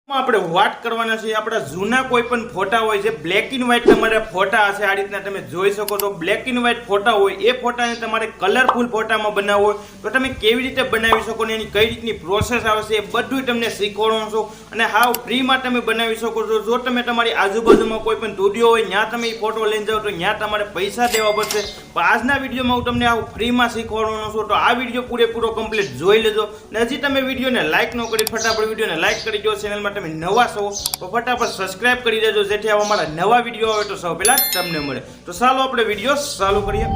આપણે વાત કરવાના છે આપણા જૂના કોઈ પણ ફોટા હોય છે બ્લેક એન્ડ વ્હાઇટ તમારા ફોટા હશે આ રીતના તમે જોઈ શકો છો બ્લેક એન્ડ વ્હાઇટ ફોટા હોય એ ફોટાને તમારે કલરફુલ ફોટામાં બનાવવો હોય તો તમે કેવી રીતે બનાવી શકો ને એની કઈ રીતની પ્રોસેસ આવે છે એ બધું તમને શીખવાડવાનું છું અને હાવ ફ્રીમાં તમે બનાવી શકો છો। જો તમે તમારી આજુબાજુમાં કોઈ પણ સ્ટુડિયો હોય ત્યાં તમે એ ફોટો લઈને જાઓ તો ત્યાં તમારે પૈસા દેવા પડશે, પણ આજના વિડીયોમાં હું તમને આવું ફ્રીમાં શીખવાડવાનો છું। તો આ વિડીયો પૂરેપૂરો કમ્પ્લીટ જોઈ લેજો અને હજી તમે વિડીયોને લાઇક ન કરી ફટાફટ વિડીયોને લાઇક કરી દો। ચેનલમાં તમે નવા છો તો ફટાફટ સબસ્ક્રાઇબ કરી દેજો જેથી આવા મારા નવા વિડીયો આવે તો સૌ પહેલા તમને મળે। તો ચાલો આપણે વિડીયો ચાલુ કરીએ।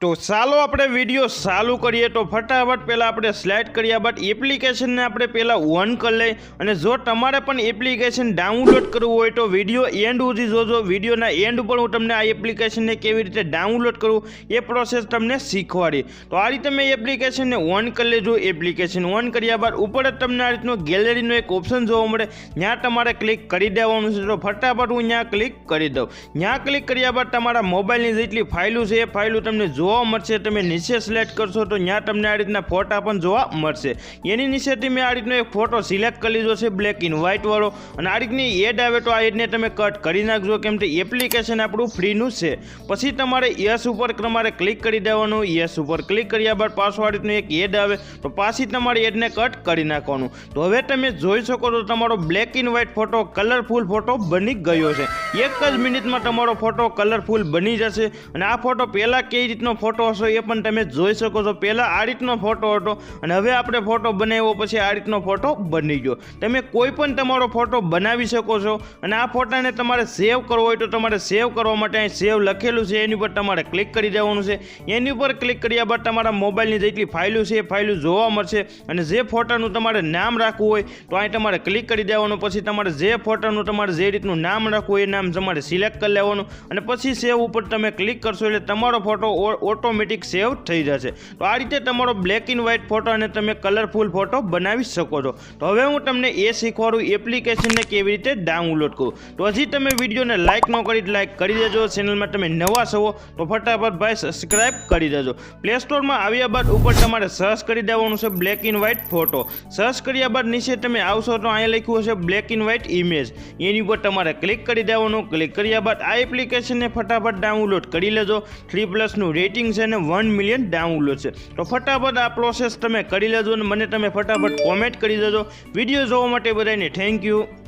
તો ચાલો આપણે વિડીયો ચાલુ કરીએ। તો ફટાફટ પહેલાં આપણે સ્લાઇડ કર્યા બાદ એપ્લિકેશનને આપણે પહેલાં ઓન કરી લઈએ અને જો તમારે પણ એપ્લિકેશન ડાઉનલોડ કરવું હોય તો વિડીયો એન્ડ સુધી જોજો। વિડીયોના એન્ડ ઉપર હું તમને આ એપ્લિકેશનને કેવી રીતે ડાઉનલોડ કરવું એ પ્રોસેસ તમને શીખવાડી। તો આ રીતે મેં એપ્લિકેશનને ઓન કરી લેજો। એપ્લિકેશન ઓન કર્યા બાદ ઉપર જ તમને આ રીતનો ગેલેરીનો એક ઓપ્શન જોવા મળે, ત્યાં તમારે ક્લિક કરી દેવાનું છે। તો ફટાફટ હું ત્યાં ક્લિક કરી દઉં। ત્યાં ક્લિક કર્યા બાદ તમારા મોબાઈલની જેટલી ફાઇલો છે એ ફાઇલો તમને જોવા મળશે। તમે નીચે સિલેક્ટ કરશો તો ત્યાં તમને આ રીતના ફોટા પણ જોવા મળશે। એની નીચેથી મેં આ રીતનો એક ફોટો સિલેક્ટ કરી લીધો છે બ્લેક એન્ડ વ્હાઇટ વાળો, અને આ રીતની એડ આવે તો આ એડને તમે કટ કરી નાખજો કેમ કે એપ્લિકેશન આપણું ફ્રીનું છે। પછી તમારે યસ ઉપર તમારે ક્લિક કરી દેવાનું। યસ ઉપર ક્લિક કર્યા બાદ પાછો આ રીતનું એક એડ આવે તો પાછી તમારી એડને કટ કરી નાખવાનું। તો હવે તમે જોઈ શકો છો તમારો black and white photo colourful photo બની ગયો છે। એક જ મિનિટમાં તમારો ફોટો કલરફુલ બની જશે અને આ ફોટો પહેલાં કઈ રીતનો ફોટો હશો એ પણ તમે જોઈ શકો છો। પહેલાં આ રીતનો ફોટો હતો અને હવે આપણે ફોટો બનાવ્યો પછી આ રીતનો ફોટો બની ગયો। તમે કોઈ પણ તમારો ફોટો બનાવી શકો છો અને આ ફોટાને તમારે સેવ કરવો હોય તો તમારે સેવ કરવા માટે અહીં સેવ લખેલું છે એની ઉપર તમારે ક્લિક કરી દેવાનું છે। એની ઉપર ક્લિક કર્યા બાદ તમારા મોબાઈલની જેટલી ફાઇલો છે એ ફાઇલો જોવા મળશે અને જે ફોટાનું તમારે નામ રાખવું હોય તો અહીં તમારે ક્લિક કરી દેવાનું। પછી તમારે જે ફોટાનું તમારે જે રીતનું નામ રાખવું હોય એ નામ તમારે સિલેક્ટ કરી લેવાનું અને પછી સેવ ઉપર તમે ક્લિક કરશો એટલે તમારો ફોટો ઓટોમેટિક સેવ થઈ જશે। તો આ રીતે તમારો બ્લેક એન્ડ વ્હાઇટ ફોટો અને તમે કલરફુલ ફોટો બનાવી શકો છો। તો હવે હું તમને એ શીખવાડું એપ્લિકેશનને કેવી રીતે ડાઉનલોડ કરવું। તો હજી તમે વિડીયોને લાઇક ન કરી લાઇક કરી દેજો। ચેનલમાં તમે નવા છો તો ફટાફટ ભાઈ સબસ્ક્રાઇબ કરી દેજો। પ્લે સ્ટોરમાં આવ્યા બાદ ઉપર તમારે સર્ચ કરી દેવાનું છે black and white photo. Search કર્યા બાદ નીચે તમે આવશો તો અહીંયા લખ્યું હશે બ્લેક એન્ડ વ્હાઇટ ઇમેજ, એની ઉપર તમારે ક્લિક કરી દેવાનું। ક્લિક કર્યા બાદ આ એપ્લિકેશનને ફટાફટ ડાઉનલોડ કરી લેજો। 3+ રેટિંગ છે અને 1 મિલિયન ડાઉનલોડ છે। તો ફટાફટ આ પ્રોસેસ તમે કરી લેજો અને મને તમે ફટાફટ કોમેન્ટ કરી દેજો। વિડીયો જોવા માટે બધાને થેન્ક યુ।